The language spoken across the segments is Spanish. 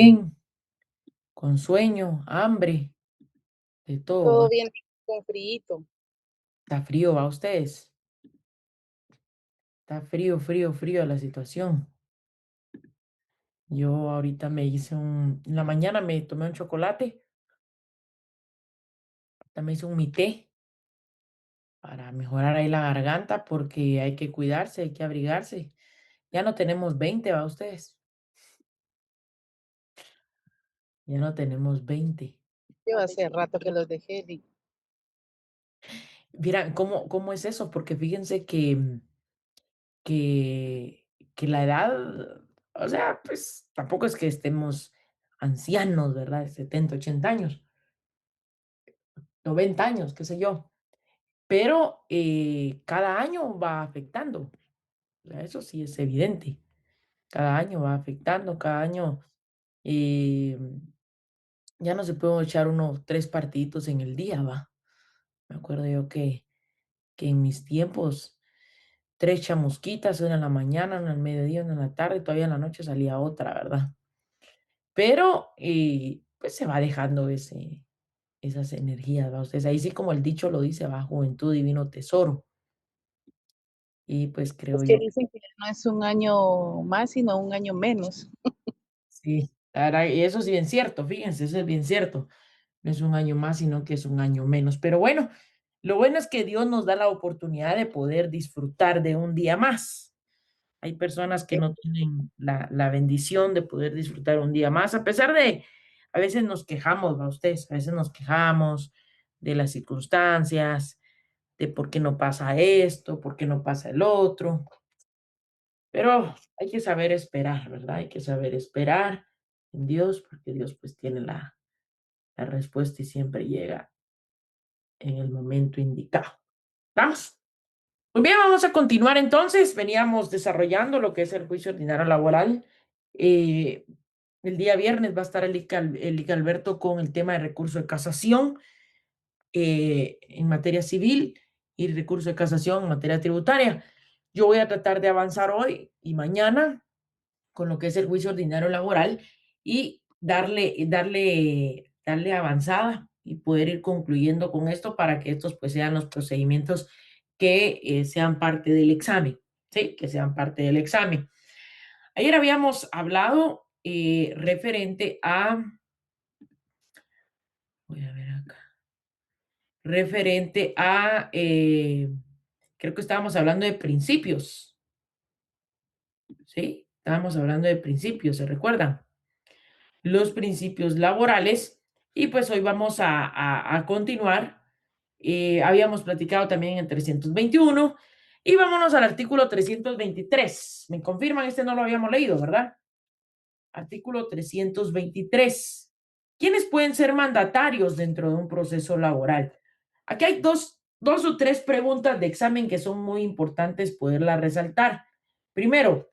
Bien, con sueño, hambre, de todo, Todo ¿va? bien con frío. Está frío, ¿va ustedes? Está frío, frío, frío la situación. Yo ahorita en la mañana me tomé un chocolate, también hice un mi té para mejorar ahí la garganta porque hay que cuidarse, hay que abrigarse. Ya no tenemos 20, ¿va ustedes? Ya no tenemos 20. Yo hace rato que los dejé. Mira, ¿cómo es eso? Porque fíjense que, que la edad, o sea, pues tampoco es que estemos ancianos, ¿verdad? De 70, 80 años, 90 años, qué sé yo. Pero cada año va afectando. O sea, eso sí es evidente. Cada año va afectando, cada año eh, ya no se puede echar unos 3 partiditos en el día, va. Me acuerdo yo que en mis tiempos 3 chamusquitas, una en la mañana, una al mediodía, una en la tarde, y todavía en la noche salía otra, ¿verdad? Pero, pues, se va dejando esas energías, ¿va? Ustedes ahí sí, como el dicho lo dice, va, juventud, divino tesoro. Y, pues, creo Es que yo que dicen que no es un año más, sino un año menos. sí, la verdad, y eso es bien cierto, fíjense, eso es bien cierto. No es un año más, sino que es un año menos. Pero bueno, lo bueno es que Dios nos da la oportunidad de poder disfrutar de un día más. Hay personas que no tienen la bendición de poder disfrutar un día más, a pesar de, a veces nos quejamos, ¿va ustedes? A veces nos quejamos de las circunstancias, de por qué no pasa esto, por qué no pasa el otro, pero hay que saber esperar, ¿verdad? Hay que saber esperar en Dios, porque Dios pues tiene la respuesta y siempre llega en el momento indicado. ¿Vamos? Muy bien, vamos a continuar entonces. Veníamos desarrollando lo que es el juicio ordinario laboral. Eh, el día viernes va a estar el ICA Alberto con el tema de recurso de casación en materia civil y recurso de casación en materia tributaria. Yo voy a tratar de avanzar hoy y mañana con lo que es el juicio ordinario laboral y darle avanzada y poder ir concluyendo con esto para que estos pues sean los procedimientos que sean parte del examen, ¿sí? Que sean parte del examen. Ayer habíamos hablado referente a, voy a ver acá, referente a, creo que estábamos hablando de principios, ¿sí? Estábamos hablando de principios, ¿se recuerdan? Los principios laborales. Y pues hoy vamos a continuar. Habíamos platicado también en 321 y vámonos al artículo 323. ¿Me confirman? Este no lo habíamos leído, ¿verdad? Artículo 323. ¿Quiénes pueden ser mandatarios dentro de un proceso laboral? Aquí hay dos o tres preguntas de examen que son muy importantes poderlas resaltar. Primero,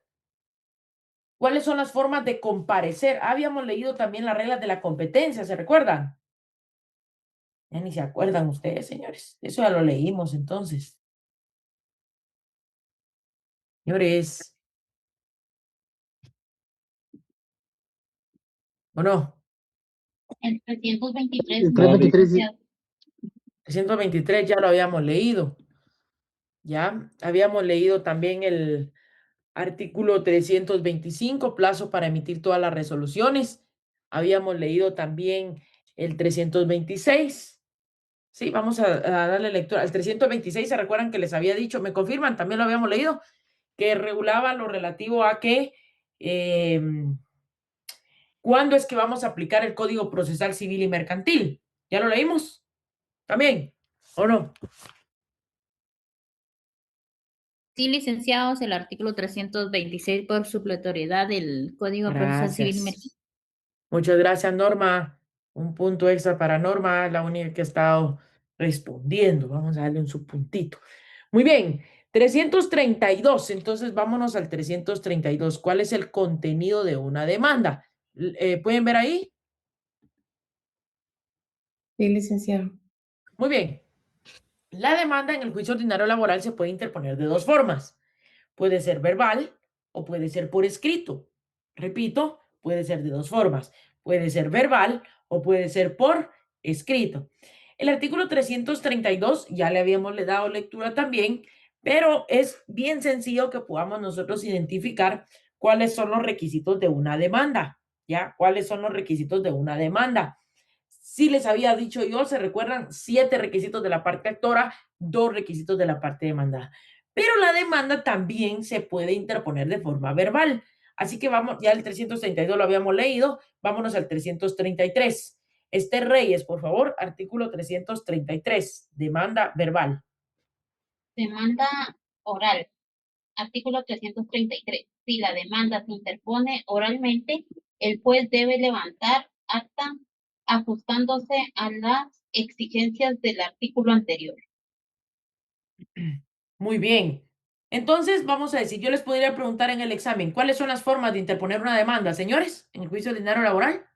¿cuáles son las formas de comparecer? Habíamos leído también las reglas de la competencia, ¿se recuerdan? Ya ni se acuerdan ustedes, señores. Eso ya lo leímos entonces. Señores, ¿o no? El 323 El no, 323, sí. licenciado. 323 ya lo habíamos leído. Ya habíamos leído también el artículo 325, plazo para emitir todas las resoluciones. Habíamos leído también el 326. Sí, vamos a darle lectura. El 326, ¿se recuerdan que les había dicho? ¿Me confirman? También lo habíamos leído, que regulaba lo relativo a que ¿cuándo es que vamos a aplicar el Código Procesal Civil y Mercantil? ¿Ya lo leímos? ¿También? ¿O no? Sí, licenciados, el artículo 326 por supletoriedad del Código Procesal Civil y Mercantil. Gracias. Muchas gracias, Norma. Un punto extra para Norma, la única que ha estado respondiendo. Vamos a darle un subpuntito. Muy bien, 332. Entonces, vámonos al 332. ¿Cuál es el contenido de una demanda? ¿Pueden ver ahí? Sí, licenciado. Muy bien. La demanda en el juicio ordinario laboral se puede interponer de dos formas. Puede ser verbal o puede ser por escrito. Repito, puede ser de dos formas. Puede ser verbal o puede ser por escrito. El artículo 332 ya le habíamos dado lectura también, pero es bien sencillo que podamos nosotros identificar cuáles son los requisitos de una demanda, ¿ya? ¿Cuáles son los requisitos de una demanda? Sí les había dicho yo, se recuerdan 7 requisitos de la parte actora, 2 requisitos de la parte demandada. Pero la demanda también se puede interponer de forma verbal. Así que vamos, ya el 332 lo habíamos leído, vámonos al 333. Esther Reyes, por favor, artículo 333, demanda verbal. Demanda oral. Artículo 333. Si la demanda se interpone oralmente, el juez debe levantar acta ajustándose a las exigencias del artículo anterior. Muy bien. Entonces, vamos a decir, yo les podría preguntar en el examen, ¿cuáles son las formas de interponer una demanda, señores, en el juicio ordinario laboral?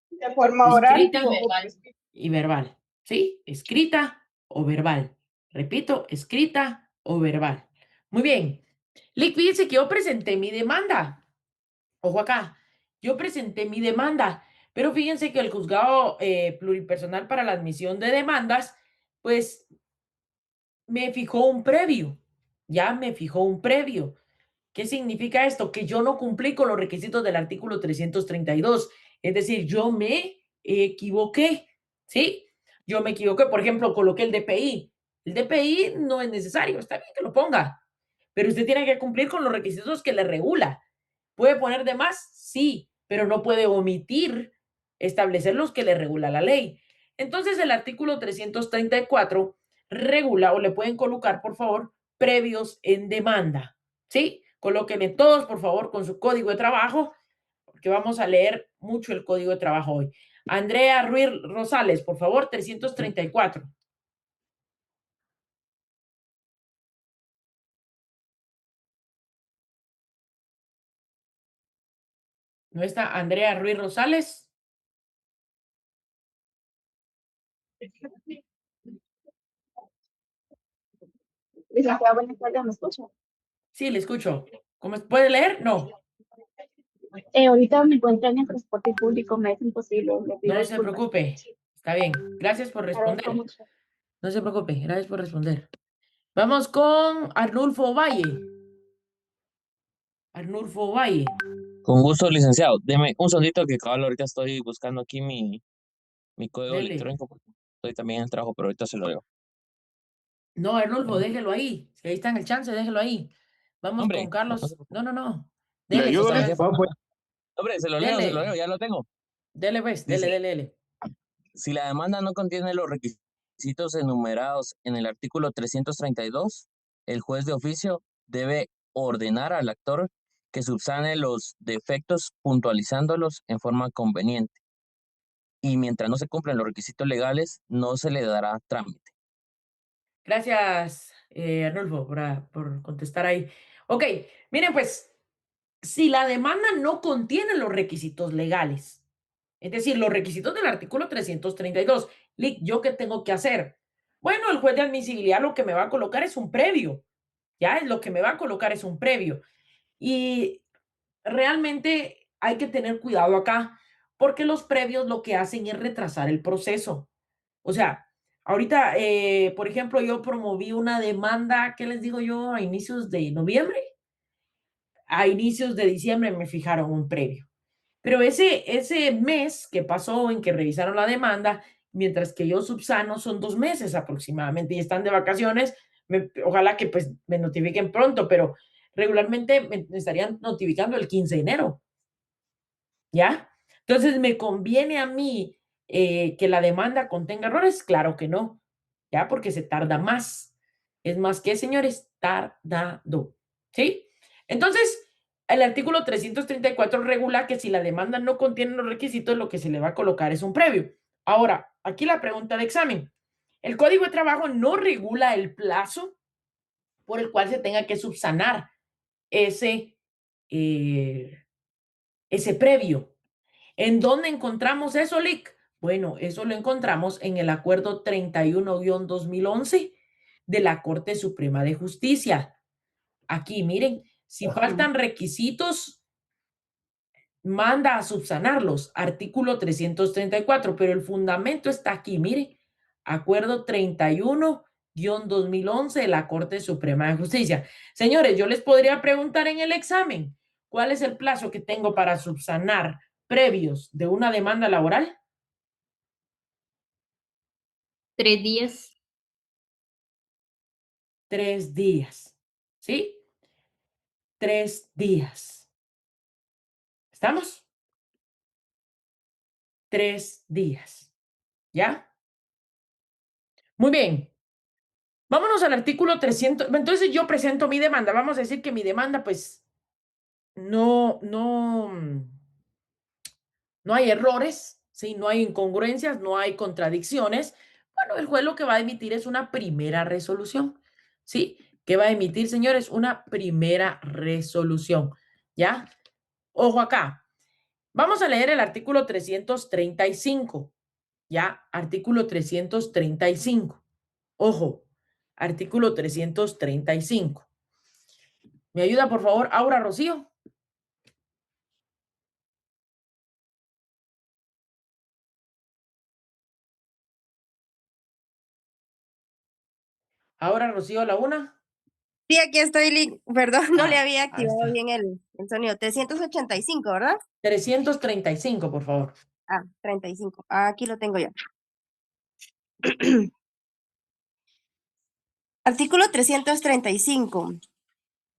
De forma oral Escrita o verbal. y verbal, ¿sí? Escrita o verbal. Repito, escrita o verbal. Muy bien. Lick, fíjense que yo presenté mi demanda. Ojo acá, yo presenté mi demanda, pero fíjense que el juzgado pluripersonal para la admisión de demandas, pues me fijó un previo, ya me fijó un previo. ¿Qué significa esto? Que yo no cumplí con los requisitos del artículo 332. Es decir, yo me equivoqué, ¿sí? Yo me equivoqué, por ejemplo, coloqué el DPI. El DPI no es necesario, está bien que lo ponga, pero usted tiene que cumplir con los requisitos que le regula. ¿Puede poner de más? Sí, pero no puede omitir establecer los que le regula la ley. Entonces, el artículo 334 regula o le pueden colocar, por favor, previos en demanda, ¿sí? Colóquenme todos, por favor, con su código de trabajo, porque vamos a leer mucho el código de trabajo hoy. Andrea Ruiz Rosales, por favor, 334. ¿No está Andrea Ruiz Rosales? Licenciada, buenas tardes, ¿me escucha? Sí, le escucho. ¿Cómo puede leer? No, Ahorita me encuentro en el transporte público, me es imposible, le pido no se disculpas. preocupe. Está bien. Gracias por Agradezco responder. mucho. No se preocupe. Gracias por responder. Vamos con Arnulfo Valle. Arnulfo Valle. Con gusto, licenciado. Deme un segundito que cabal ahorita estoy buscando aquí mi código Dele. electrónico porque estoy también en el trabajo, pero ahorita se lo digo. No, Arnulfo, Deme- déjelo ahí. Si ahí está en el chance, déjelo ahí. Vamos con Hombre, no se Carlos. preocupe. No, no, no. ¿Le Dele, que ayudo, Está mi está. jefe. Va, pues. Hombre, se lo leo, Dele. ya lo tengo. Dele, pues. Dele, Dice, dele, dele. si la demanda no contiene los requisitos enumerados en el artículo 332, el juez de oficio debe ordenar al actor que subsane los defectos puntualizándolos en forma conveniente. Y mientras no se cumplan los requisitos legales, no se le dará trámite. Gracias, Arnulfo, por contestar ahí. Ok, miren, pues, si la demanda no contiene los requisitos legales, es decir, los requisitos del artículo 332, Lick, ¿yo qué tengo que hacer? Bueno, el juez de admisibilidad lo que me va a colocar es un previo, ¿ya? Es lo que me va a colocar es un previo. Y realmente hay que tener cuidado acá, porque los previos lo que hacen es retrasar el proceso. O sea, ahorita, por ejemplo, yo promoví una demanda, ¿qué les digo yo? A inicios de noviembre. A inicios de diciembre me fijaron un previo. Pero ese mes que pasó en que revisaron la demanda, mientras que yo subsano, son 2 meses aproximadamente y están de vacaciones. Ojalá que pues me notifiquen pronto, pero regularmente me estarían notificando el 15 de enero. ¿Ya? Entonces, ¿me conviene a mí que la demanda contenga errores? Claro que no, ¿ya? Porque se tarda más. Es más que, señores, tardado, ¿sí? Entonces, el artículo 334 regula que si la demanda no contiene los requisitos, lo que se le va a colocar es un previo. Ahora, aquí la pregunta de examen. El Código de Trabajo no regula el plazo por el cual se tenga que subsanar ese, ese previo. ¿En dónde encontramos eso, Lick? Bueno, eso lo encontramos en el acuerdo 31-2011 de la Corte Suprema de Justicia. Aquí, miren, si faltan requisitos manda a subsanarlos, artículo 334, pero el fundamento está aquí, mire, acuerdo 31-2011 de la Corte Suprema de Justicia. Señores, yo les podría preguntar en el examen, ¿cuál es el plazo que tengo para subsanar previos de una demanda laboral? 3 días. 3 días, ¿sí? 3 días. ¿Estamos? 3 días, ¿ya? Muy bien. Vámonos al artículo 300. Entonces yo presento mi demanda. Vamos a decir que mi demanda, pues, no hay errores, ¿sí? No hay incongruencias, no hay contradicciones. Bueno, el juez lo que va a emitir es una primera resolución, ¿sí? ¿Qué va a emitir, señores? Una primera resolución, ¿ya? Ojo acá. Vamos a leer el artículo 335, ¿ya? Artículo 335. Ojo, artículo 335. ¿Me ayuda, por favor, Aura Rocío? Ahora, Rocío, la una. Sí, aquí estoy, perdón, no le había Ahí activado está. bien el sonido. 385, ¿verdad? 335, por favor. 35. Aquí lo tengo ya. Artículo 335.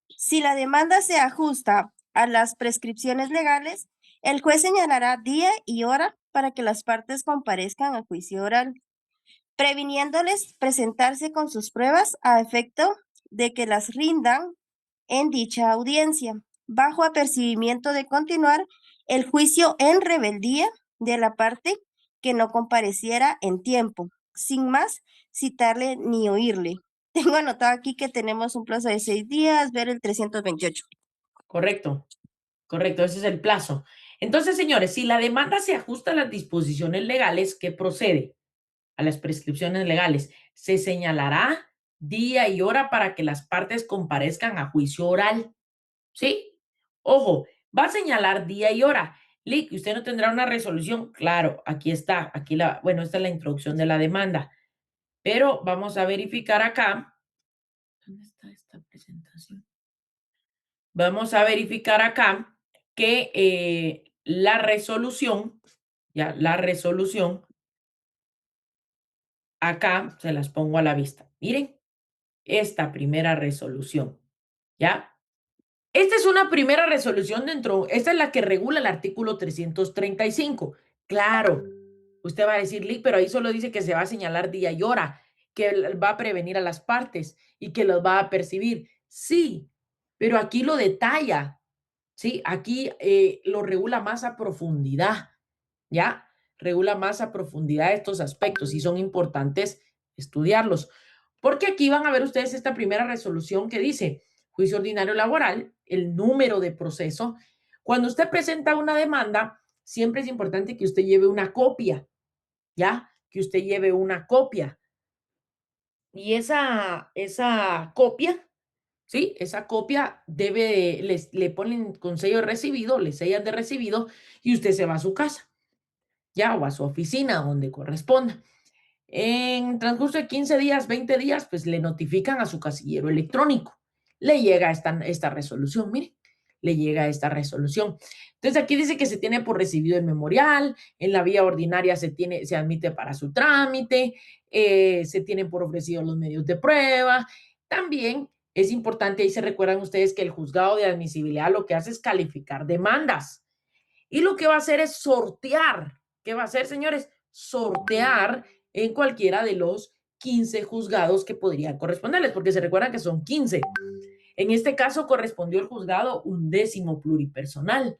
Si la demanda se ajusta a las prescripciones legales, el juez señalará día y hora para que las partes comparezcan a juicio oral, previniéndoles presentarse con sus pruebas a efecto de que las rindan en dicha audiencia, bajo apercibimiento de continuar el juicio en rebeldía de la parte que no compareciera en tiempo, sin más citarle ni oírle. Tengo anotado aquí que tenemos un plazo de 6 días, ver el 328. Correcto, correcto, ese es el plazo. Entonces, señores, si la demanda se ajusta a las disposiciones legales, ¿qué procede? A las prescripciones legales. Se señalará día y hora para que las partes comparezcan a juicio oral. ¿Sí? Ojo, va a señalar día y hora. Lick, ¿usted no tendrá una resolución? Claro, aquí está. Bueno, esta es la introducción de la demanda. Pero vamos a verificar acá. ¿Dónde está esta presentación? Vamos a verificar acá que la resolución, acá se las pongo a la vista. Miren, esta primera resolución, ¿ya? Esta es una primera resolución esta es la que regula el artículo 335. Claro, usted va a decir, Lick, pero ahí solo dice que se va a señalar día y hora, que va a prevenir a las partes y que los va a percibir. Sí, pero aquí lo detalla, ¿sí? Aquí lo regula más a profundidad, ¿ya? Regula más a profundidad estos aspectos y son importantes estudiarlos. Porque aquí van a ver ustedes esta primera resolución que dice, juicio ordinario laboral, el número de proceso. Cuando usted presenta una demanda, siempre es importante que usted lleve una copia, ¿ya? Que usted lleve una copia. Y esa copia, ¿sí? Esa copia le ponen con sello de recibido, le sellan de recibido y usted se va a su casa, ¿ya? O a su oficina, donde corresponda. En transcurso de 15 días, 20 días, pues le notifican a su casillero electrónico. Le llega esta resolución, mire, le llega esta resolución. Entonces aquí dice que se tiene por recibido el memorial, en la vía ordinaria se admite para su trámite, se tienen por ofrecido los medios de prueba. También es importante, ahí se recuerdan ustedes que el juzgado de admisibilidad lo que hace es calificar demandas. Y lo que va a hacer es sortear. ¿Qué va a hacer, señores? Sortear en cualquiera de los 15 juzgados que podrían corresponderles, porque se recuerdan que son 15. En este caso correspondió el juzgado 11º pluripersonal.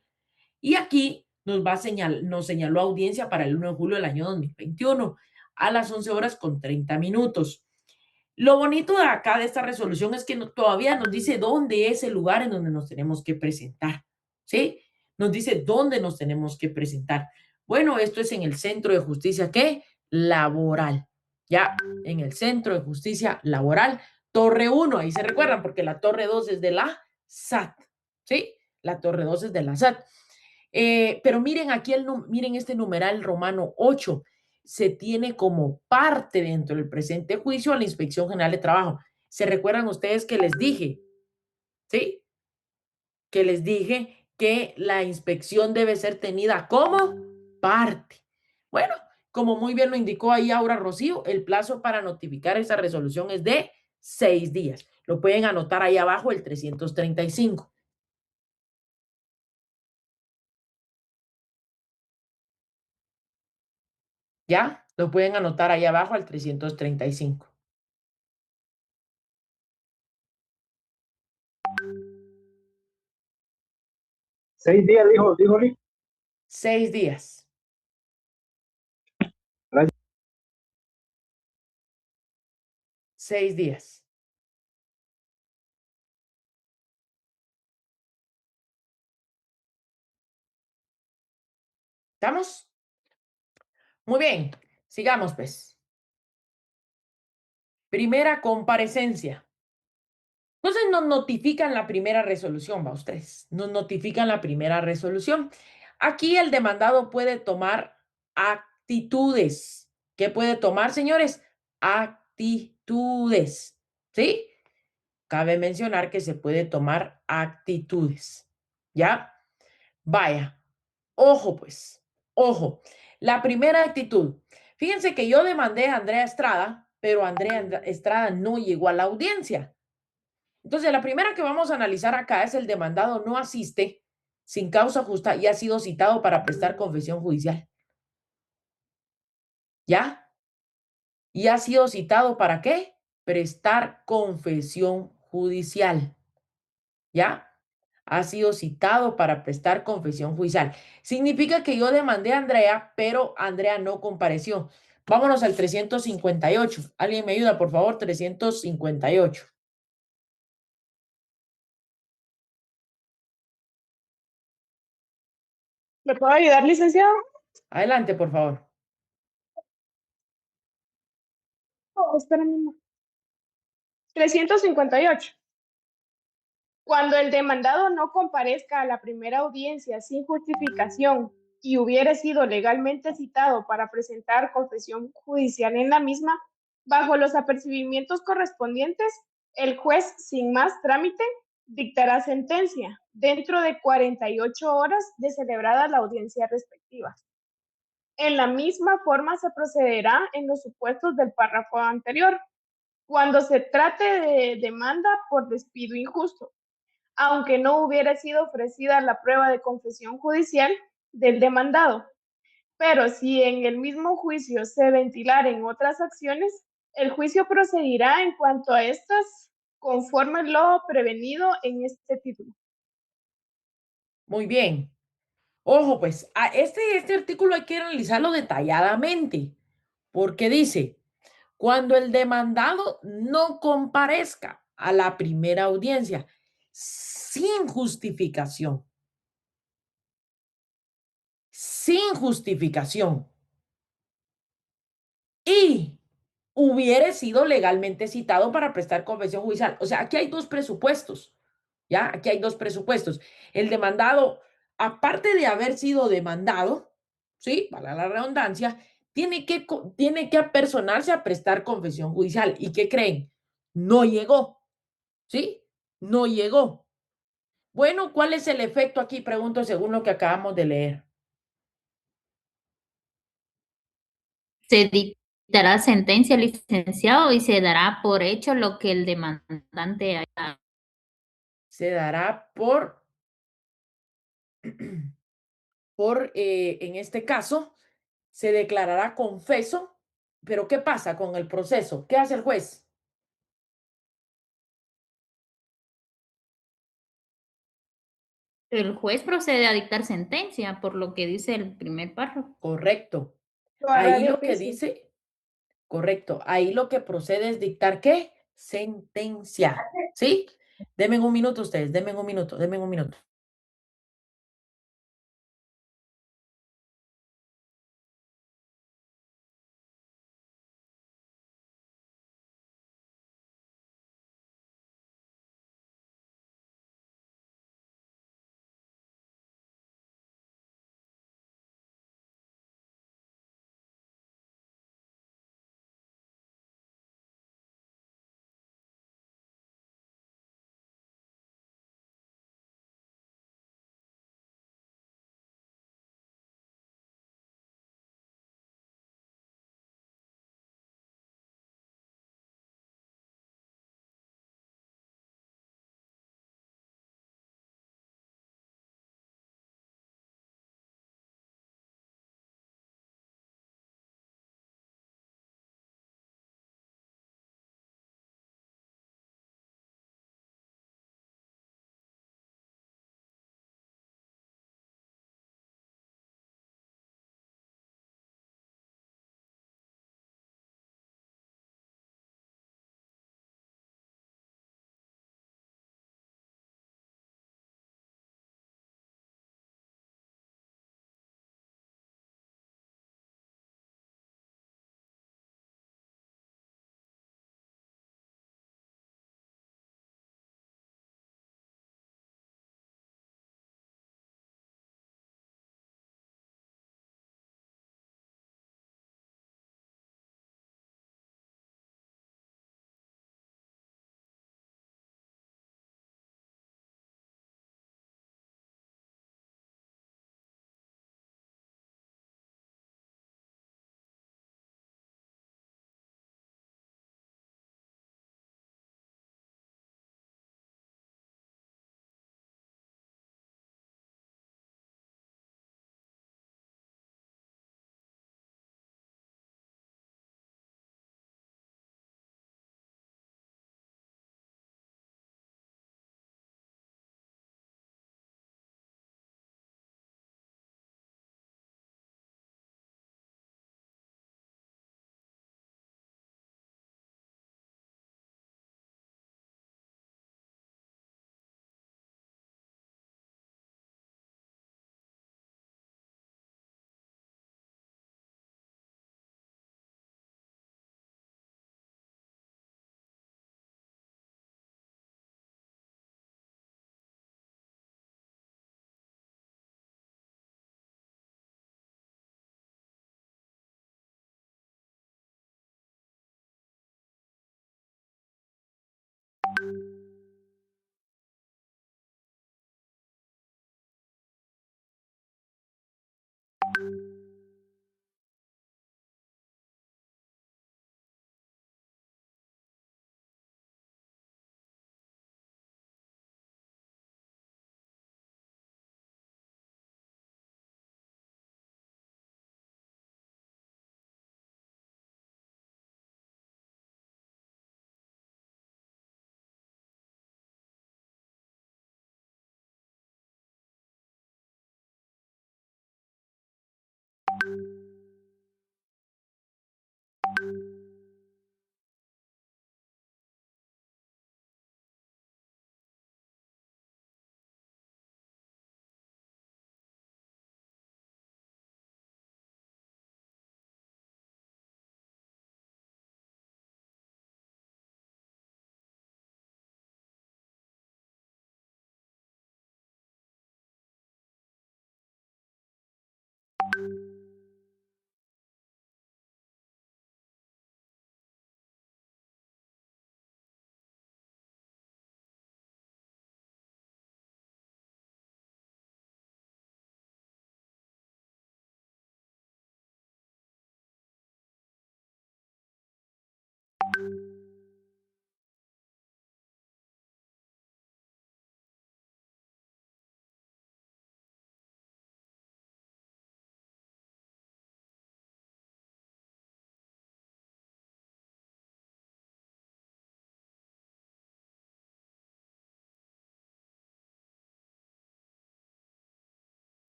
Y aquí nos señaló audiencia para el 1 de julio del año 2021 a las 11 horas con 30 minutos. Lo bonito de acá de esta resolución es que todavía nos dice dónde es el lugar en donde nos tenemos que presentar, ¿sí? Nos dice dónde nos tenemos que presentar. Bueno, esto es en el Centro de Justicia, ¿qué? Laboral, ¿ya? En el Centro de Justicia Laboral, Torre 1, ahí se recuerdan, porque la Torre 2 es de la SAT, ¿sí? La Torre 2 es de la SAT. Pero miren aquí, miren este numeral romano 8. Se tiene como parte dentro del presente juicio a la Inspección General de Trabajo. ¿Se recuerdan ustedes que les dije? ¿Sí? Que les dije que la inspección debe ser tenida como parte. Bueno, como muy bien lo indicó ahí Aura Rocío, el plazo para notificar esa resolución es de 6 días. Lo pueden anotar ahí abajo, el 335. ¿Ya? Lo pueden anotar ahí abajo al 335. 6 días, dijo Lee. 6 días. Gracias. 6 días. ¿Estamos? Muy bien. Sigamos, pues. Primera comparecencia. Entonces nos notifican la primera resolución, va ustedes. Nos notifican la primera resolución. Aquí el demandado puede tomar actitudes. ¿Qué puede tomar, señores? Actitudes. ¿Sí? Cabe mencionar que se puede tomar actitudes. ¿Ya? Vaya. Ojo, pues. Ojo. La primera actitud. Fíjense que yo demandé a Andrea Estrada, pero Andrea Estrada no llegó a la audiencia. Entonces, la primera que vamos a analizar acá es el demandado no asiste sin causa justa y ha sido citado para prestar confesión judicial. ¿Ya? ¿Y ha sido citado para qué? Prestar confesión judicial. ¿Ya? Ha sido citado para prestar confesión judicial. Significa que yo demandé a Andrea, pero Andrea no compareció. Vámonos al 358. ¿Alguien me ayuda, por favor? 358. ¿Me puedo ayudar, licenciado? Adelante, por favor. Oh, espérame. 358. Cuando el demandado no comparezca a la primera audiencia sin justificación y hubiere sido legalmente citado para presentar confesión judicial en la misma, bajo los apercibimientos correspondientes, el juez, sin más trámite, dictará sentencia dentro de 48 horas de celebrada la audiencia respectiva. En la misma forma se procederá en los supuestos del párrafo anterior, cuando se trate de demanda por despido injusto, aunque no hubiera sido ofrecida la prueba de confesión judicial del demandado. Pero si en el mismo juicio se ventilaren otras acciones, el juicio procederá en cuanto a estas conforme lo prevenido en este título. Muy bien. Ojo, pues, este artículo hay que analizarlo detalladamente, porque dice, cuando el demandado no comparezca a la primera audiencia sin justificación, y hubiere sido legalmente citado para prestar confesión judicial. O sea, aquí hay dos presupuestos, ¿ya? Aquí hay dos presupuestos. El demandado, aparte de haber sido demandado, ¿sí? Para la redundancia, tiene que apersonarse a prestar confesión judicial. ¿Y qué creen? No llegó, ¿sí? No llegó. Bueno, ¿cuál es el efecto aquí? Pregunto según lo que acabamos de leer. Se dictará sentencia, licenciado, y se dará por hecho lo que el demandante haya. Se dará en este caso, se declarará confeso, pero ¿qué pasa con el proceso? ¿Qué hace el juez? El juez procede a dictar sentencia, por lo que dice el primer párrafo. Correcto. Lo hará Ahí de lo que oficio. dice, correcto. Ahí lo que procede es dictar ¿qué? Sentencia. ¿Sí? Denme un minuto ustedes, denme un minuto, denme un minuto.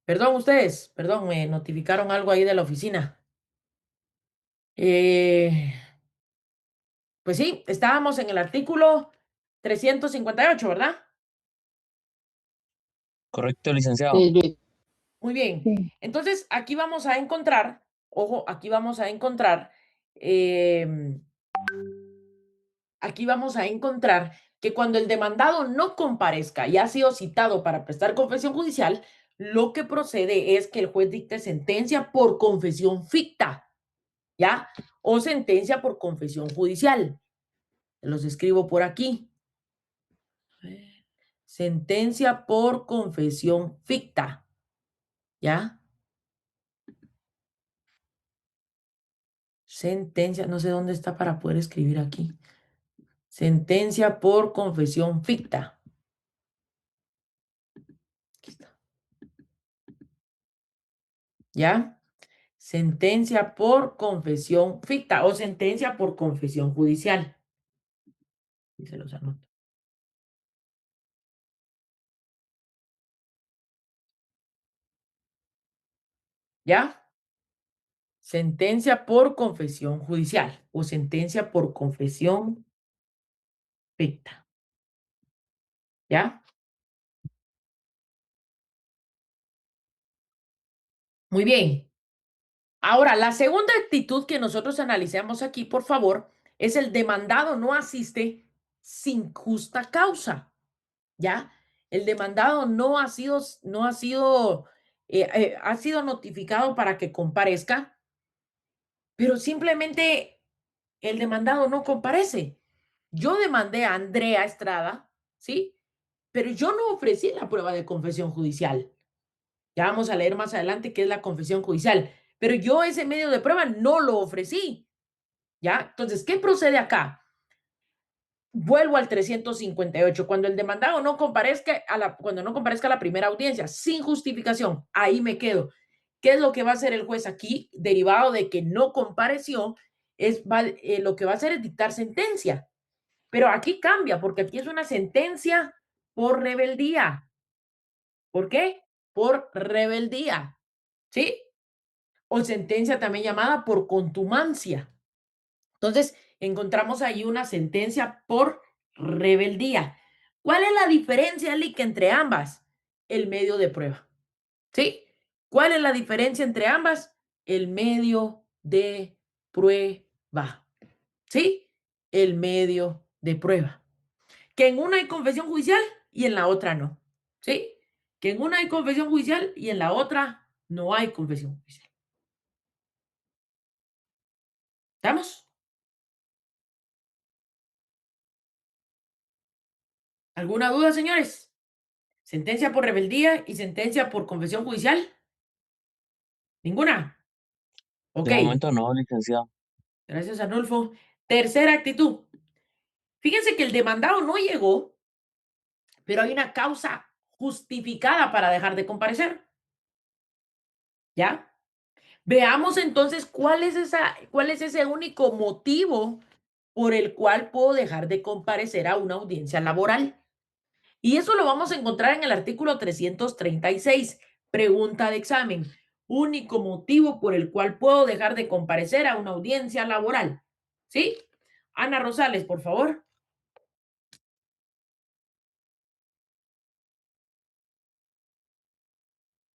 Perdón ustedes, perdón, me notificaron algo ahí de la oficina. Pues sí, estábamos en el artículo 358, ¿verdad? Correcto, licenciado. Muy bien. Entonces, aquí vamos a encontrar, ojo, aquí vamos a encontrar que cuando el demandado no comparezca y ha sido citado para prestar confesión judicial, lo que procede es que el juez dicte sentencia por confesión ficta, ¿ya? O sentencia por confesión judicial. Los escribo por aquí. Sentencia por confesión ficta, ¿ya? Sentencia, no sé dónde está para poder escribir aquí. Sentencia por confesión ficta. Aquí está. ¿Ya? Sentencia por confesión ficta o sentencia por confesión judicial. Y se los anoto. ¿Ya? Sentencia por confesión judicial o sentencia por confesión ficta. ¿Ya? Muy bien. Ahora, la segunda actitud que nosotros analizamos aquí, por favor, es el demandado no asiste sin justa causa, ¿ya? El demandado ha sido notificado para que comparezca, pero simplemente el demandado no comparece. Yo demandé a Andrea Estrada, ¿sí? Pero yo no ofrecí la prueba de confesión judicial. Ya vamos a leer más adelante qué es la confesión judicial. Pero yo ese medio de prueba no lo ofrecí. ¿Ya? Entonces, ¿qué procede acá? Vuelvo al 358. Cuando el demandado no comparezca cuando no comparezca a la primera audiencia sin justificación, ahí me quedo. ¿Qué es lo que va a hacer el juez aquí? Derivado de que no compareció, lo que va a hacer es dictar sentencia. Pero aquí cambia, porque aquí es una sentencia por rebeldía. ¿Por qué? Por rebeldía. ¿Sí? O sentencia también llamada por contumacia. Entonces, encontramos ahí una sentencia por rebeldía. ¿Cuál es la diferencia, Lick, entre ambas? El medio de prueba. ¿Sí? ¿Cuál es la diferencia entre ambas? El medio de prueba. ¿Sí? El medio de prueba. Que en una hay confesión judicial y en la otra no. ¿Sí? Que en una hay confesión judicial y en la otra no hay confesión judicial. ¿Estamos? ¿Alguna duda, señores? ¿Sentencia por rebeldía y sentencia por confesión judicial? ¿Ninguna? Ok, De momento no, licenciado. gracias, Arnulfo. Tercera actitud. Fíjense que el demandado no llegó, pero hay una causa justificada para dejar de comparecer. ¿Ya? Veamos entonces cuál es ese único motivo por el cual puedo dejar de comparecer a una audiencia laboral. Y eso lo vamos a encontrar en el artículo 336, pregunta de examen. Único motivo por el cual puedo dejar de comparecer a una audiencia laboral. ¿Sí? Ana Rosales, por favor.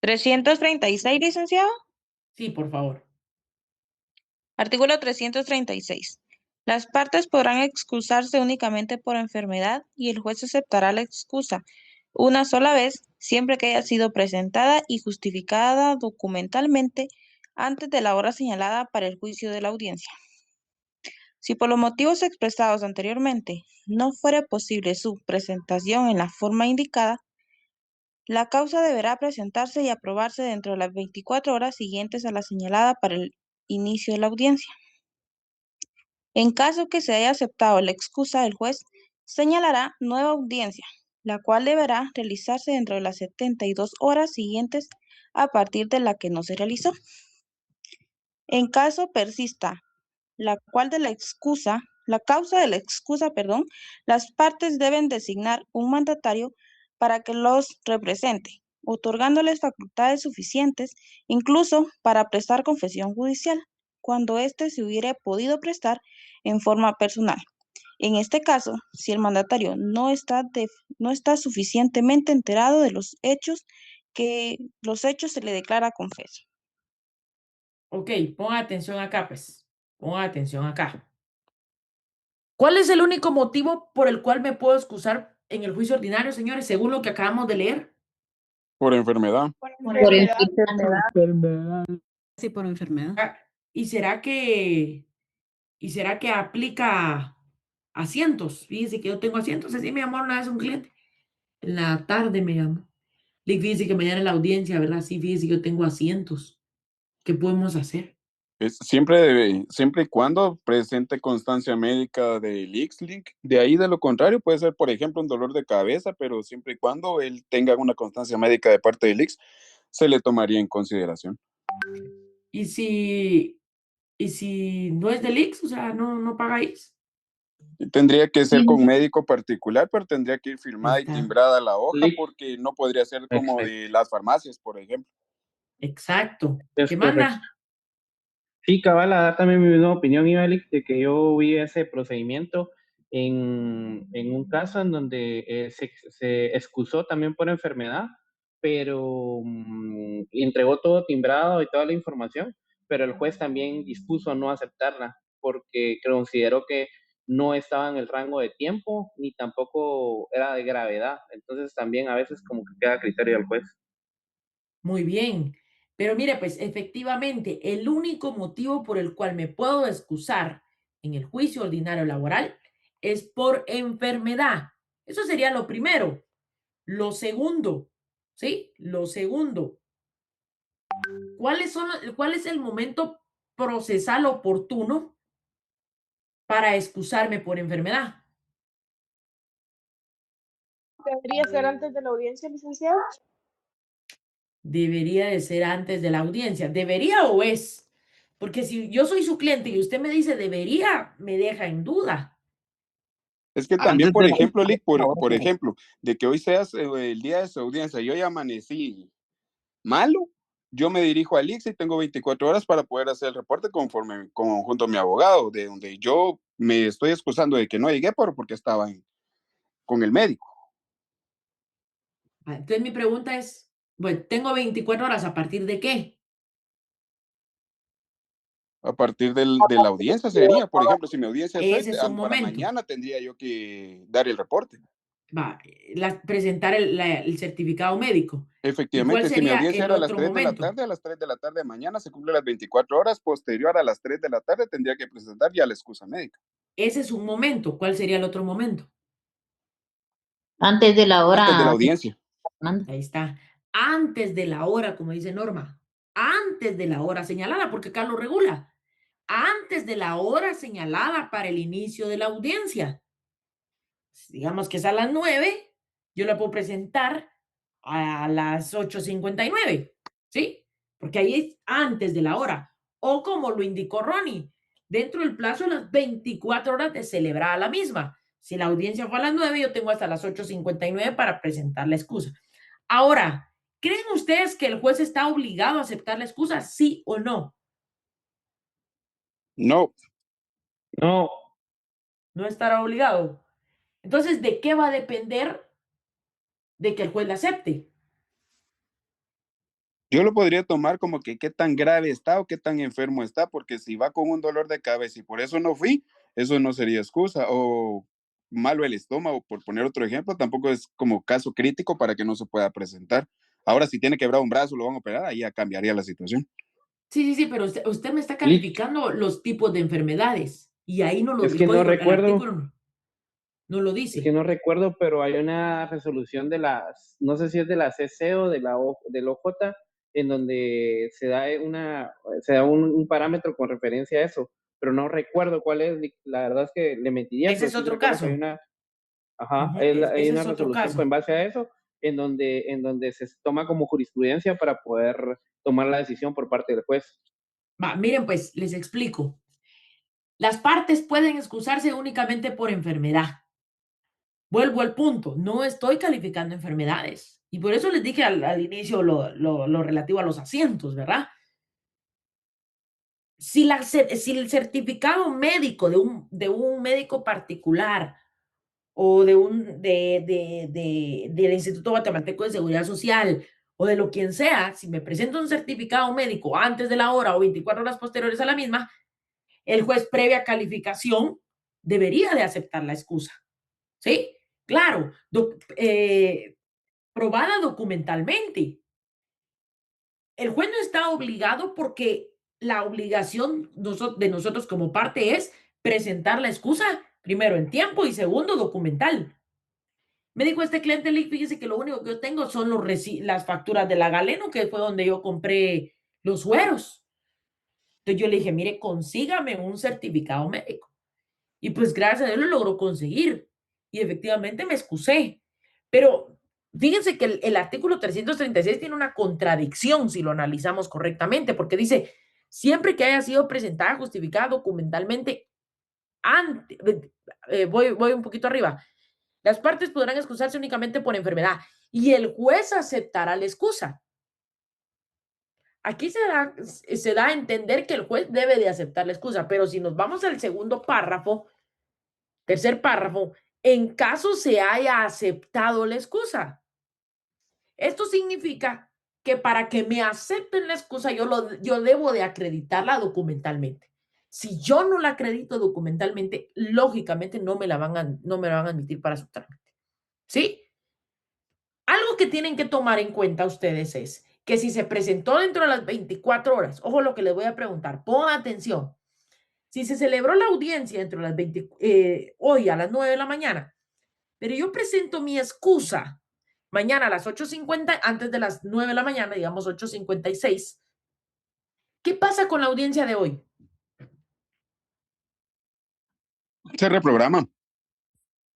336, licenciado. Sí, por favor. Artículo 336. Las partes podrán excusarse únicamente por enfermedad y el juez aceptará la excusa una sola vez, siempre que haya sido presentada y justificada documentalmente antes de la hora señalada para el juicio de la audiencia. Si por los motivos expresados anteriormente no fuera posible su presentación en la forma indicada, la causa deberá presentarse y aprobarse dentro de las 24 horas siguientes a la señalada para el inicio de la audiencia. En caso que se haya aceptado la excusa, el juez señalará nueva audiencia, la cual deberá realizarse dentro de las 72 horas siguientes a partir de la que no se realizó. En caso persista la causa de la excusa, las partes deben designar un mandatario para que los represente, otorgándoles facultades suficientes incluso para prestar confesión judicial, cuando éste se hubiera podido prestar en forma personal. En este caso, si el mandatario no está suficientemente enterado de los hechos se le declara confeso. Ok, ponga atención acá, pues. Ponga atención acá. ¿Cuál es el único motivo por el cual me puedo excusar en el juicio ordinario, señores, según lo que acabamos de leer? Por enfermedad. Por Por enfermedad. Sí, por enfermedad. Ah, ¿Y será que aplica a cientos? Fíjense que yo tengo asientos. Así me llamó una vez un cliente. En la tarde me llamó. Le dije, fíjense que mañana en la audiencia, ¿verdad? Sí, fíjense que yo tengo asientos. ¿Qué podemos hacer? Siempre y cuando presente constancia médica del X-Link. De ahí, de lo contrario, puede ser, por ejemplo, un dolor de cabeza, pero siempre y cuando él tenga una constancia médica de parte del X, se le tomaría en consideración. ¿Y si no es del IX? O sea, no pagáis. Tendría que ser con médico particular, pero tendría que ir firmada y Está. timbrada la hoja, Lic. porque no podría ser como Exacto. de las farmacias, por ejemplo. Exacto. Es ¿Qué correcto. manda? Sí, cabal, a dar también mi misma opinión, Ibalik, de que yo vi ese procedimiento en un caso en donde se excusó también por enfermedad, pero entregó todo timbrado y toda la información, pero el juez también dispuso no aceptarla porque consideró que no estaba en el rango de tiempo ni tampoco era de gravedad. Entonces también a veces como que queda a criterio del juez. Muy bien. Pero mire, pues efectivamente, el único motivo por el cual me puedo excusar en el juicio ordinario laboral es por enfermedad. Eso sería lo primero. Lo segundo, ¿sí? Lo segundo, ¿cuál es el momento procesal oportuno para excusarme por enfermedad? ¿Debería ser antes de la audiencia, licenciado? Debería de ser antes de la audiencia. ¿Debería o es? Porque si yo soy su cliente y usted me dice debería, me deja en duda. Es que también, por ejemplo, Lick, por ejemplo, de que hoy seas el día de su audiencia, yo ya amanecí malo, yo me dirijo al ICS y tengo 24 horas para poder hacer el reporte junto a mi abogado, de donde yo me estoy excusando de que no llegué porque estaba con el médico. Entonces mi pregunta es, bueno, tengo 24 horas, ¿a partir de qué? A partir de la audiencia sería, por ejemplo, si mi audiencia es hoy, Ese es un para momento. mañana tendría yo que dar el reporte. Presentar el certificado médico. ¿Y cuál Efectivamente, si mi sería audiencia el era a las otro 3 de la momento? tarde, a las 3 de la tarde de mañana se cumplen las 24 horas, posterior a las 3 de la tarde tendría que presentar ya la excusa médica. Ese es un momento. ¿Cuál sería el otro momento? Antes de la hora. Antes de la audiencia. Ahí está. Antes de la hora, como dice Norma. Antes de la hora señalada, porque acá lo regula. Antes de la hora señalada para el inicio de la audiencia. Digamos que es a las 9, yo la puedo presentar a las 8:59, ¿sí? Porque ahí es antes de la hora. O como lo indicó Ronnie, dentro del plazo de las 24 horas de celebrar la misma. Si la audiencia fue a las 9, yo tengo hasta las 8:59 para presentar la excusa. Ahora, ¿creen ustedes que el juez está obligado a aceptar la excusa, sí o no? No. No. No estará obligado. Entonces, ¿de qué va a depender de que el juez la acepte? Yo lo podría tomar como que qué tan grave está o qué tan enfermo está, porque si va con un dolor de cabeza y por eso no fui, eso no sería excusa. O malo el estómago, por poner otro ejemplo, tampoco es como caso crítico para que no se pueda presentar. Ahora, si tiene quebrado un brazo, lo van a operar, ahí ya cambiaría la situación. Sí, pero usted me está calificando los tipos de enfermedades y ahí no lo, Es el que no código, el recuerdo. artículo no lo Es que dice. no recuerdo, pero hay una resolución de las, no sé si es de la CC o del OJ, en donde se da un parámetro con referencia a eso, pero no recuerdo cuál es. La verdad es que le mentiría, Ese pero es sí otro recuerdo que hay caso. una, hay Ese una es otro resolución caso. en base a eso, en donde se toma como jurisprudencia para poder tomar la decisión por parte del juez. Miren, pues les explico. Las partes pueden excusarse únicamente por enfermedad. Vuelvo al punto, no estoy calificando enfermedades. Y por eso les dije al inicio lo relativo a los asientos, ¿verdad? Si el certificado médico de un médico particular o del Instituto Guatemalteco de Seguridad Social o de lo quien sea, si me presento un certificado médico antes de la hora o 24 horas posteriores a la misma, el juez previa calificación debería de aceptar la excusa. ¿Sí? Claro, probada documentalmente. El juez no está obligado porque la obligación de nosotros como parte es presentar la excusa, primero en tiempo y segundo documental. Me dijo este cliente, fíjese que lo único que yo tengo son las facturas de la Galeno, que fue donde yo compré los sueros. Entonces yo le dije, mire, consígame un certificado médico. Y pues gracias a Dios lo logró conseguir. Y efectivamente me excusé. Pero fíjense que el artículo 336 tiene una contradicción si lo analizamos correctamente, porque dice, siempre que haya sido presentada, justificada documentalmente, voy un poquito arriba, las partes podrán excusarse únicamente por enfermedad y el juez aceptará la excusa. Aquí se da a entender que el juez debe de aceptar la excusa, pero si nos vamos al segundo párrafo, tercer párrafo, en caso se haya aceptado la excusa. Esto significa que para que me acepten la excusa, yo debo de acreditarla documentalmente. Si yo no la acredito documentalmente, lógicamente no me la van a admitir para su trámite. ¿Sí? Algo que tienen que tomar en cuenta ustedes es que si se presentó dentro de las 24 horas, ojo lo que les voy a preguntar, pongan atención. Si se celebró la audiencia dentro de las hoy a las 9 de la mañana, pero yo presento mi excusa mañana a las 8:50, antes de las 9 de la mañana, digamos 8:56, ¿qué pasa con la audiencia de hoy? Se reprograma.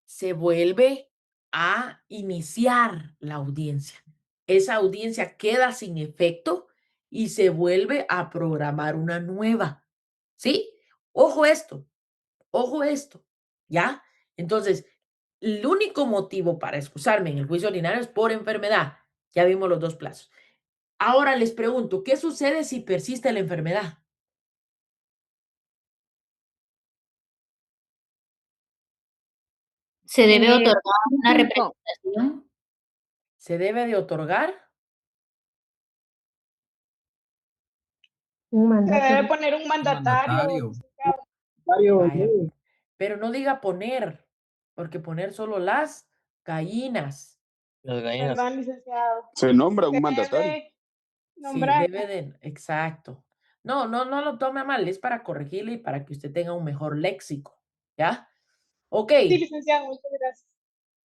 Se vuelve a iniciar la audiencia. Esa audiencia queda sin efecto y se vuelve a programar una nueva. ¿Sí? Ojo esto, ¿ya? Entonces, el único motivo para excusarme en el juicio ordinario es por enfermedad. Ya vimos los dos plazos. Ahora les pregunto, ¿qué sucede si persiste la enfermedad? Se debe otorgar una No. representación. ¿Se debe de otorgar? Se debe poner un mandatario, licenciado. Vaya, pero no diga poner, porque poner solo las gallinas. Las gallinas. Perdón, licenciado. Se nombra un Se mandatario. debe Sí, nombrar. debe de, exacto. No lo tome a mal, es para corregirle y para que usted tenga un mejor léxico, ¿ya? Ok, Sí, licenciado, muchas gracias.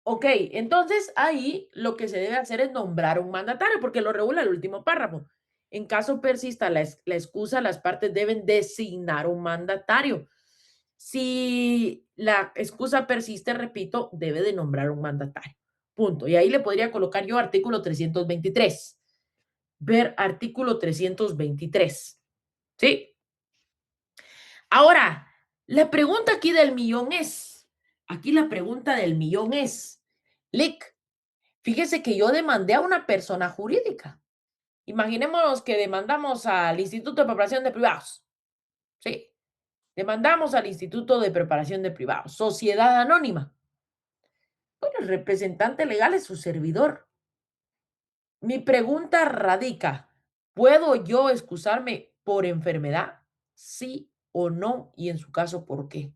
ok, entonces ahí lo que se debe hacer es nombrar un mandatario, porque lo regula el último párrafo. En caso persista la excusa, las partes deben designar un mandatario. Si la excusa persiste, repito, debe de nombrar un mandatario. Punto. Y ahí le podría colocar yo artículo 323. Ver artículo 323. ¿Sí? Ahora, la pregunta aquí del millón es, Lick, fíjese que yo demandé a una persona jurídica. Imaginémonos que demandamos al Instituto de Preparación de Privados. ¿Sí? Demandamos al Instituto de Preparación de Privados, Sociedad Anónima. Bueno, el representante legal es su servidor. Mi pregunta radica, ¿puedo yo excusarme por enfermedad? ¿Sí o no? Y en su caso, ¿por qué?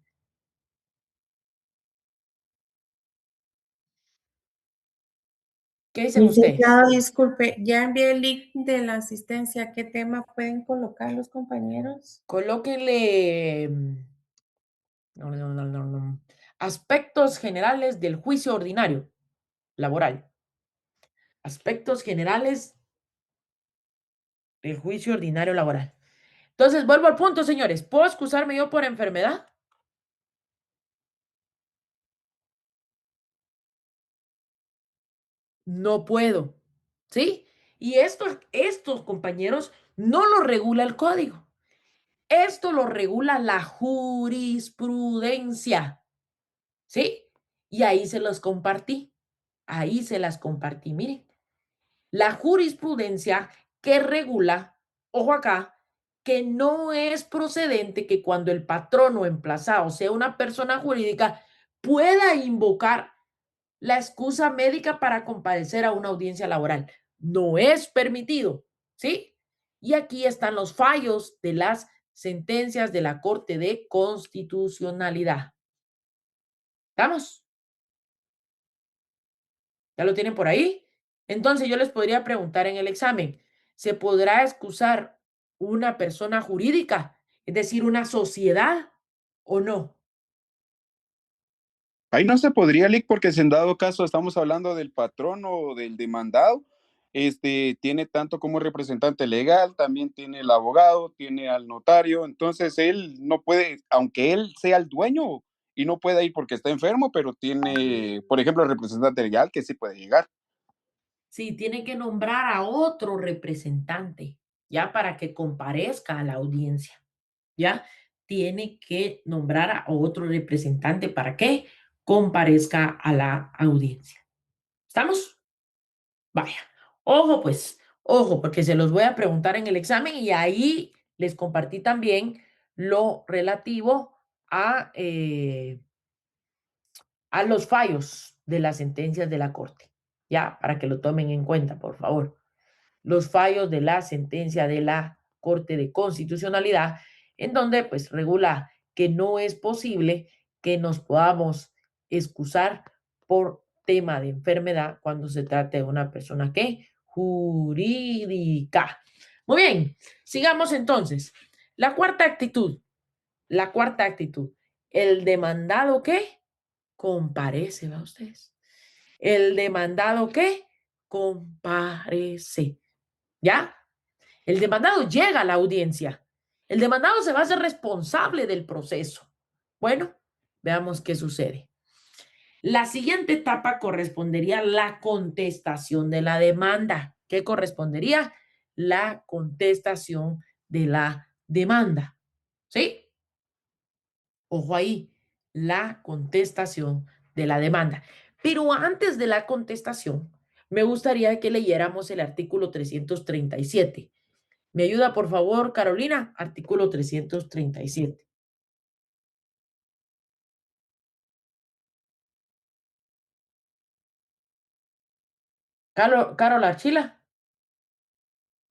¿Qué dicen ustedes? Licenciado, disculpe, ya envié el link de la asistencia. ¿Qué tema pueden colocar los compañeros? Colóquenle aspectos generales del juicio ordinario laboral. Aspectos generales del juicio ordinario laboral. Entonces, vuelvo al punto, señores. ¿Puedo excusarme yo por enfermedad? No puedo. ¿Sí? Y estos compañeros no lo regula el código. Esto lo regula la jurisprudencia. ¿Sí? Y ahí se los compartí. Ahí se las compartí. Miren, la jurisprudencia que regula, ojo acá, que no es procedente que cuando el patrono emplazado sea una persona jurídica pueda invocar la excusa médica para comparecer a una audiencia laboral. No es permitido, ¿sí? Y aquí están los fallos de las sentencias de la Corte de Constitucionalidad. ¿Estamos? ¿Ya lo tienen por ahí? Entonces yo les podría preguntar en el examen, ¿se podrá excusar una persona jurídica, es decir, una sociedad o no? Ahí no se podría, Lick, porque si en dado caso estamos hablando del patrón o del demandado, tiene tanto como representante legal, también tiene el abogado, tiene al notario, entonces él no puede, aunque él sea el dueño y no pueda ir porque está enfermo, pero tiene, por ejemplo, el representante legal que sí puede llegar. Sí, tiene que nombrar a otro representante, ya para que comparezca a la audiencia, ya tiene que nombrar a otro representante para que comparezca a la audiencia. ¿Estamos? Vaya, ojo pues, ojo, porque se los voy a preguntar en el examen y ahí les compartí también lo relativo a los fallos de las sentencias de la Corte, ya, para que lo tomen en cuenta, por favor. Los fallos de la sentencia de la Corte de Constitucionalidad, en donde pues regula que no es posible que nos podamos excusar por tema de enfermedad cuando se trate de una persona que jurídica. Muy bien, sigamos entonces. La cuarta actitud, el demandado que comparece, ¿va ustedes? El demandado que comparece. ¿Ya? El demandado llega a la audiencia. El demandado se va a hacer responsable del proceso. Bueno, veamos qué sucede. La siguiente etapa correspondería a la contestación de la demanda. ¿Qué correspondería? La contestación de la demanda. ¿Sí? Ojo ahí, la contestación de la demanda. Pero antes de la contestación, me gustaría que leyéramos el artículo 337. ¿Me ayuda, por favor, Carolina? Artículo 337. Carol Archila.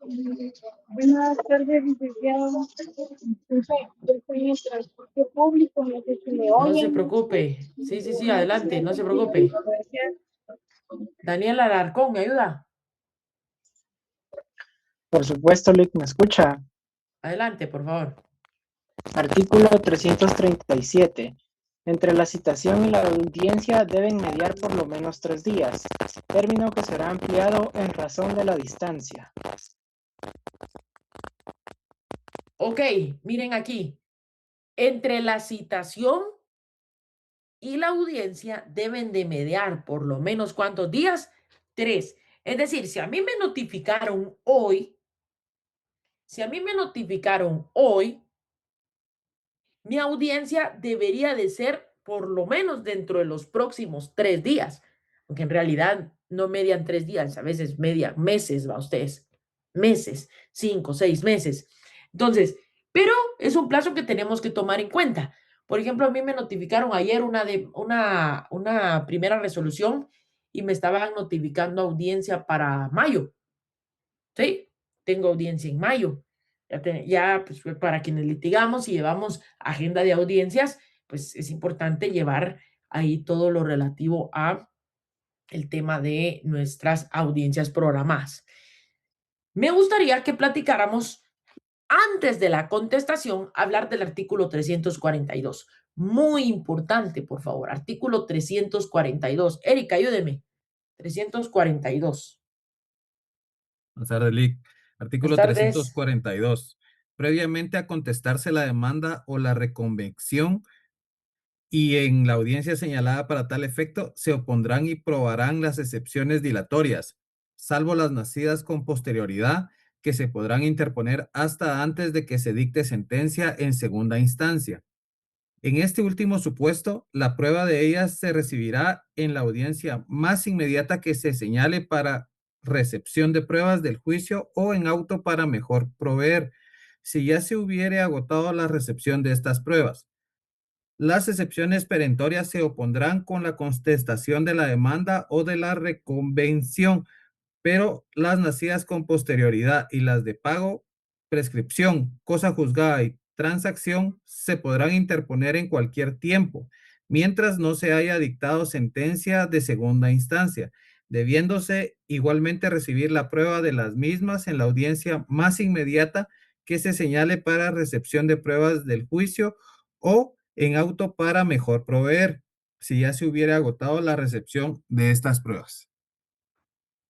Buenas tardes, licenciado. Disculpe, yo estoy en el transporte público, no sé si me No se oyen. preocupe. Sí, adelante, no se preocupe. Gracias. Daniel Alarcón, ¿me ayuda? Por supuesto, Lick, ¿me escucha? Adelante, por favor. Artículo 337. Entre la citación y la audiencia deben mediar por lo menos 3 días, término que será ampliado en razón de la distancia. Ok, miren aquí. Entre la citación y la audiencia deben de mediar por lo menos ¿cuántos días? 3. Es decir, si a mí me notificaron hoy, mi audiencia debería de ser por lo menos dentro de los próximos 3 días, aunque en realidad no median 3 días, a veces median meses, va ustedes, meses, 5, 6 meses. Entonces, pero es un plazo que tenemos que tomar en cuenta. Por ejemplo, a mí me notificaron ayer una primera resolución y me estaban notificando audiencia para mayo. ¿Sí? Tengo audiencia en mayo. Ya pues, para quienes litigamos y llevamos agenda de audiencias, pues es importante llevar ahí todo lo relativo a el tema de nuestras audiencias programadas. Me gustaría que platicáramos antes de la contestación, hablar del artículo 342. Muy importante, por favor. Artículo 342. Erika, ayúdeme. 342. Buenas tardes, Lick. Artículo Buenas tardes. 342. Previamente a contestarse la demanda o la reconvención y en la audiencia señalada para tal efecto, se opondrán y probarán las excepciones dilatorias, salvo las nacidas con posterioridad, que se podrán interponer hasta antes de que se dicte sentencia en segunda instancia. En este último supuesto, la prueba de ellas se recibirá en la audiencia más inmediata que se señale para recepción de pruebas del juicio o en auto para mejor proveer, si ya se hubiere agotado la recepción de estas pruebas. Las excepciones perentorias se opondrán con la contestación de la demanda o de la reconvención, pero las nacidas con posterioridad y las de pago, prescripción, cosa juzgada y transacción se podrán interponer en cualquier tiempo, mientras no se haya dictado sentencia de segunda instancia, debiéndose igualmente recibir la prueba de las mismas en la audiencia más inmediata que se señale para recepción de pruebas del juicio o en auto para mejor proveer, si ya se hubiera agotado la recepción de estas pruebas.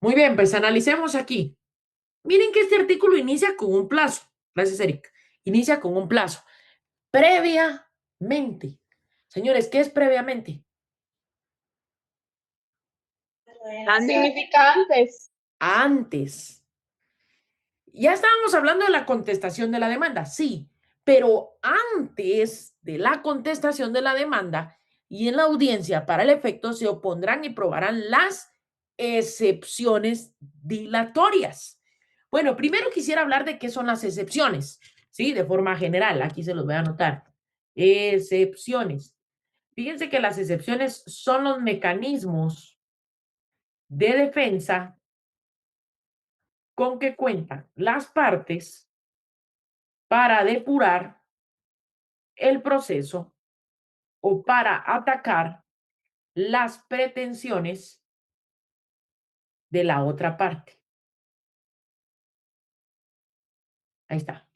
Muy bien, pues analicemos aquí. Miren que este artículo inicia con un plazo. Gracias, Eric. Inicia con un plazo. Previamente. Señores, ¿qué es previamente? Significa antes. Antes. Ya estábamos hablando de la contestación de la demanda, sí, pero antes de la contestación de la demanda y en la audiencia para el efecto se opondrán y probarán las excepciones dilatorias. Bueno, primero quisiera hablar de qué son las excepciones, ¿sí? De forma general, aquí se los voy a anotar. Excepciones. Fíjense que las excepciones son los mecanismos de defensa con que cuentan las partes para depurar el proceso o para atacar las pretensiones de la otra parte. Ahí está.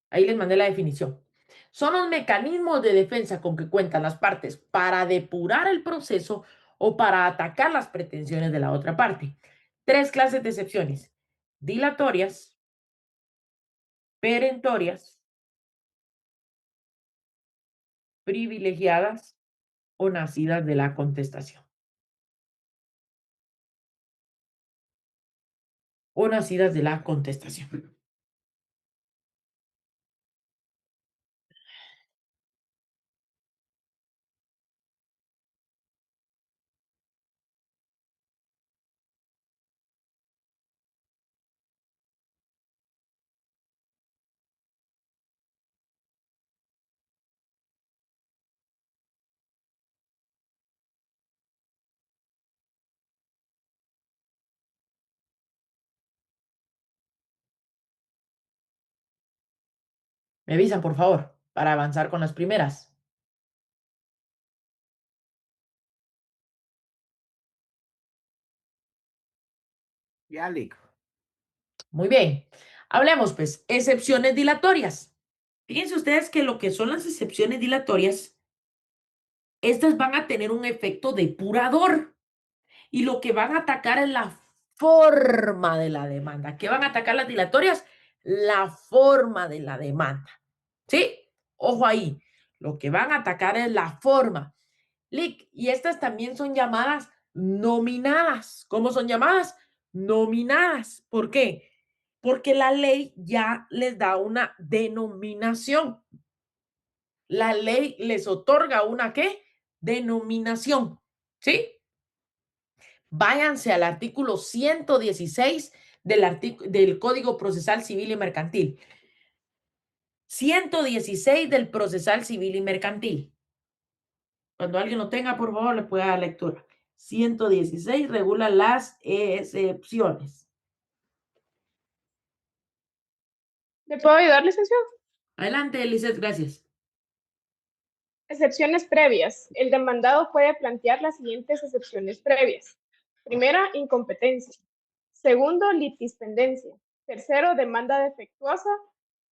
Ahí les mandé la definición. Son los mecanismos de defensa con que cuentan las partes para depurar el proceso o para atacar las pretensiones de la otra parte. 3 clases de excepciones: dilatorias, perentorias, privilegiadas o nacidas de la contestación. O nacidas de la contestación. Me avisan, por favor, para avanzar con las primeras. Ya, Lick. Muy bien. Hablemos, pues, excepciones dilatorias. Fíjense ustedes que lo que son las excepciones dilatorias, estas van a tener un efecto depurador y lo que van a atacar es la forma de la demanda. ¿Qué van a atacar las dilatorias? La forma de la demanda. ¿Sí? Ojo ahí. Lo que van a atacar es la forma. Lick, y estas también son llamadas nominadas. ¿Cómo son llamadas? Nominadas. ¿Por qué? Porque la ley ya les da una denominación. La ley les otorga una ¿qué? Denominación. ¿Sí? Váyanse al artículo 116 del Código Procesal Civil y Mercantil. 116 del Procesal Civil y Mercantil. Cuando alguien lo tenga, por favor, le pueda dar lectura. 116 regula las excepciones. ¿Le puedo ayudar, licenciado? Adelante, Eliseth, gracias. Excepciones previas. El demandado puede plantear las siguientes excepciones previas. Primera, incompetencia. Segundo, litispendencia. Tercero, demanda defectuosa.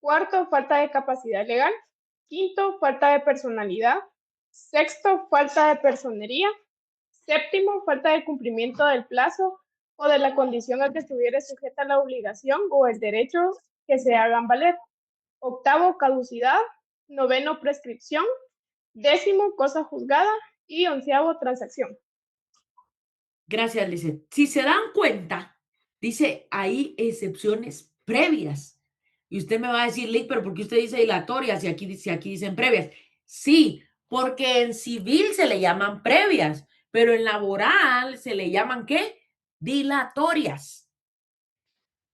Cuarto, falta de capacidad legal. Quinto, falta de personalidad. Sexto, falta de personería. Séptimo, falta de cumplimiento del plazo o de la condición a que estuviera sujeta la obligación o el derecho que se hagan valer. Octavo, caducidad. Noveno, prescripción. Décimo, cosa juzgada. Y 11avo, transacción. Gracias, Lizeth. Si se dan cuenta, dice ahí excepciones previas. Y usted me va a decir, Lick, pero ¿por qué usted dice dilatorias y aquí dicen previas? Sí, porque en civil se le llaman previas, pero en laboral se le llaman ¿qué? Dilatorias.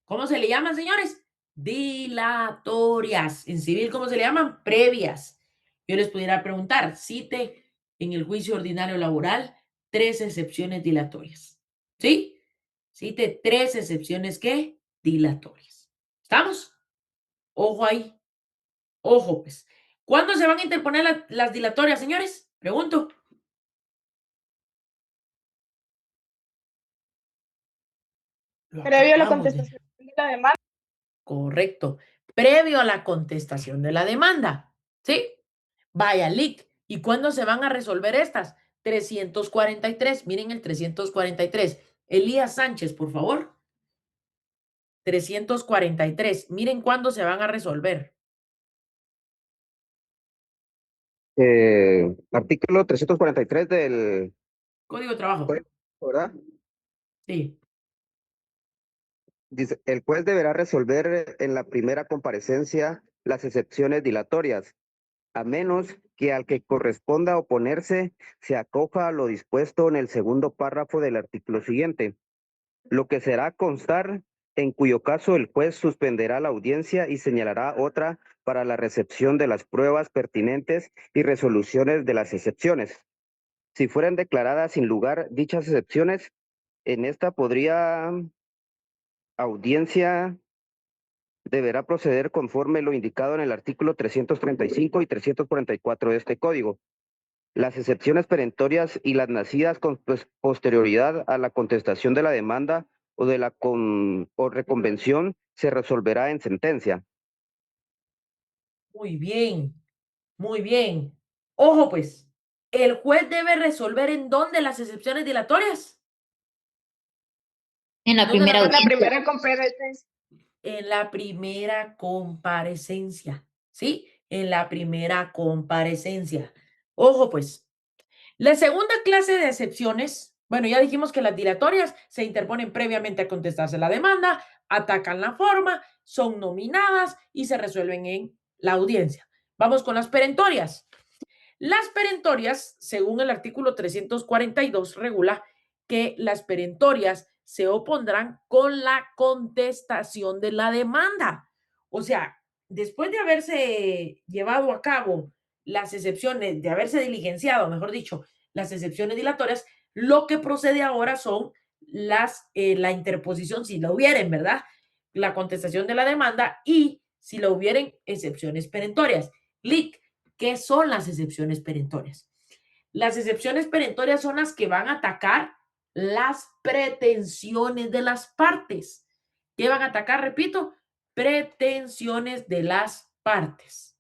¿Cómo se le llaman, señores? Dilatorias. En civil, ¿cómo se le llaman? Previas. Yo les pudiera preguntar, cite en el juicio ordinario laboral 3 excepciones dilatorias. ¿Sí? Cite 3 excepciones, ¿qué? Dilatorias. ¿Estamos? Ojo ahí. Ojo, pues. ¿Cuándo se van a interponer las dilatorias, señores? Pregunto. Previo a la contestación de la demanda. Correcto. Previo a la contestación de la demanda. ¿Sí? Vaya, Lick. ¿Y cuándo se van a resolver estas? 343. Miren el 343. Elías Sánchez, por favor. 343. Miren cuándo se van a resolver. Artículo 343 del Código de trabajo. ¿verdad? Sí. Dice, el juez deberá resolver en la primera comparecencia las excepciones dilatorias, a menos que al que corresponda oponerse se acoja a lo dispuesto en el segundo párrafo del artículo siguiente, lo que será constar, en cuyo caso el juez suspenderá la audiencia y señalará otra para la recepción de las pruebas pertinentes y resoluciones de las excepciones. Si fueran declaradas sin lugar dichas excepciones, en esta podría audiencia deberá proceder conforme lo indicado en el artículo 335 y 344 de este código. Las excepciones perentorias y las nacidas con posterioridad a la contestación de la demanda o de la reconvención se resolverá en sentencia. Muy bien. Muy bien. Ojo, pues. ¿El juez debe resolver en dónde las excepciones dilatorias? En la primera En la audiencia. primera comparecencia. En la primera comparecencia. ¿Sí? En la primera comparecencia. Ojo, pues. La segunda clase de excepciones, bueno, ya dijimos que las dilatorias se interponen previamente a contestarse la demanda, atacan la forma, son nominadas y se resuelven en la audiencia. Vamos con las perentorias. Las perentorias, según el artículo 342, regula que las perentorias se opondrán con la contestación de la demanda. O sea, después de haberse llevado a cabo las excepciones, de haberse diligenciado, mejor dicho, las excepciones dilatorias, lo que procede ahora son la interposición, si la hubieren, ¿verdad? La contestación de la demanda y si la hubieren excepciones perentorias. Lic, ¿qué son las excepciones perentorias? Las excepciones perentorias son las que van a atacar las pretensiones de las partes. ¿Qué van a atacar? Repito, pretensiones de las partes.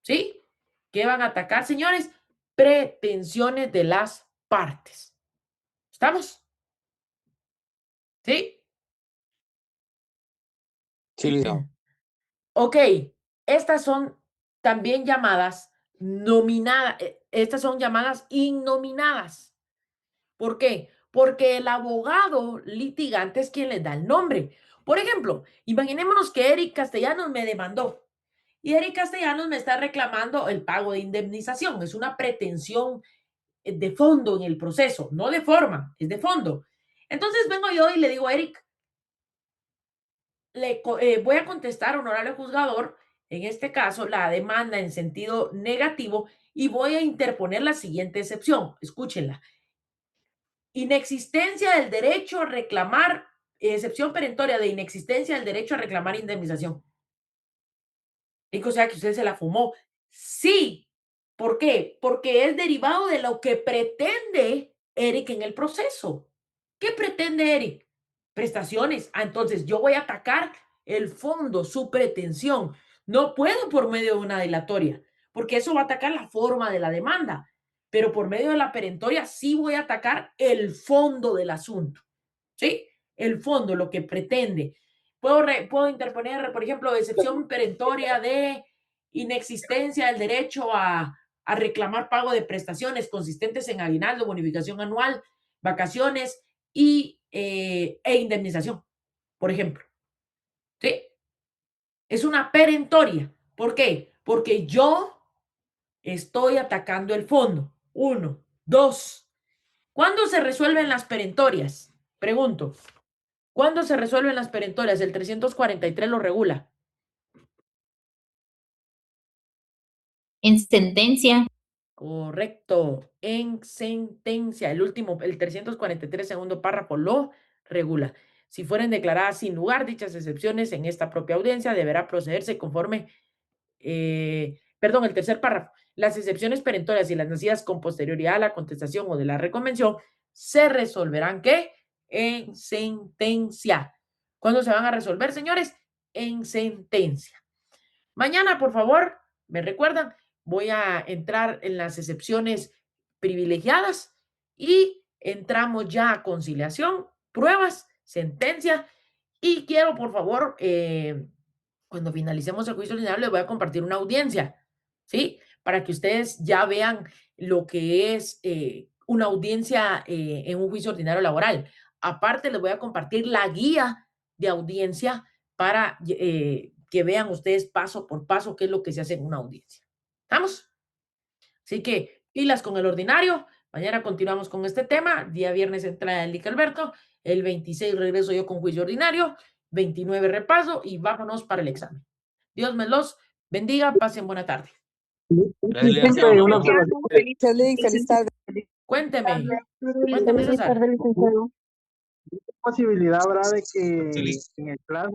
¿Sí? ¿Qué van a atacar, señores? Pretensiones de las partes. ¿Estamos? ¿Sí? Sí, licenciado. Ok, estas son también llamadas nominadas, estas son llamadas innominadas. ¿Por qué? Porque el abogado litigante es quien les da el nombre. Por ejemplo, imaginémonos que Eric Castellanos me demandó y Eric Castellanos me está reclamando el pago de indemnización. Es una pretensión de fondo en el proceso, no de forma, es de fondo. Entonces vengo yo y le digo a Eric, voy a contestar, honorable juzgador, en este caso, la demanda en sentido negativo y voy a interponer la siguiente excepción. Escúchenla. Inexistencia del derecho a reclamar, excepción perentoria de inexistencia del derecho a reclamar indemnización. O sea que usted se la fumó. Sí. ¿Por qué? Porque es derivado de lo que pretende Eric en el proceso. ¿Qué pretende Eric? Prestaciones. Entonces yo voy a atacar el fondo, su pretensión. No puedo por medio de una dilatoria, porque eso va a atacar la forma de la demanda. Pero por medio de la perentoria sí voy a atacar el fondo del asunto. ¿Sí? El fondo, lo que pretende. Puedo interponer, por ejemplo, excepción perentoria de inexistencia del derecho a reclamar pago de prestaciones consistentes en aguinaldo, bonificación anual, vacaciones e indemnización, por ejemplo. ¿Sí? Es una perentoria. ¿Por qué? Porque yo estoy atacando el fondo. 1, 2. ¿Cuándo se resuelven las perentorias? Pregunto. ¿Cuándo se resuelven las perentorias? El 343 lo regula. En sentencia. Correcto, en sentencia. El último, el 343, segundo párrafo, lo regula. Si fueren declaradas sin lugar dichas excepciones en esta propia audiencia, deberá procederse conforme, el tercer párrafo. Las excepciones perentorias y las nacidas con posterioridad a la contestación o de la reconvención se resolverán, ¿qué? En sentencia. ¿Cuándo se van a resolver, señores? En sentencia. Mañana, por favor, me recuerdan, voy a entrar en las excepciones privilegiadas y entramos ya a conciliación, pruebas, sentencia, y quiero, por favor, cuando finalicemos el juicio ordinario, les voy a compartir una audiencia, ¿sí? Para que ustedes ya vean lo que es una audiencia en un juicio ordinario laboral. Aparte, les voy a compartir la guía de audiencia para que vean ustedes paso por paso qué es lo que se hace en una audiencia. ¿Estamos? Así que pilas con el ordinario. Mañana continuamos con este tema. Día viernes entra el Lic Alberto. El 26 regreso yo con juicio ordinario. 29 repaso y vámonos para el examen. Dios me los bendiga. Pasen buena tarde. Gracias, Feliz tarde. Cuénteme. Cuénteme, César. ¿Qué posibilidad habrá de que en el clase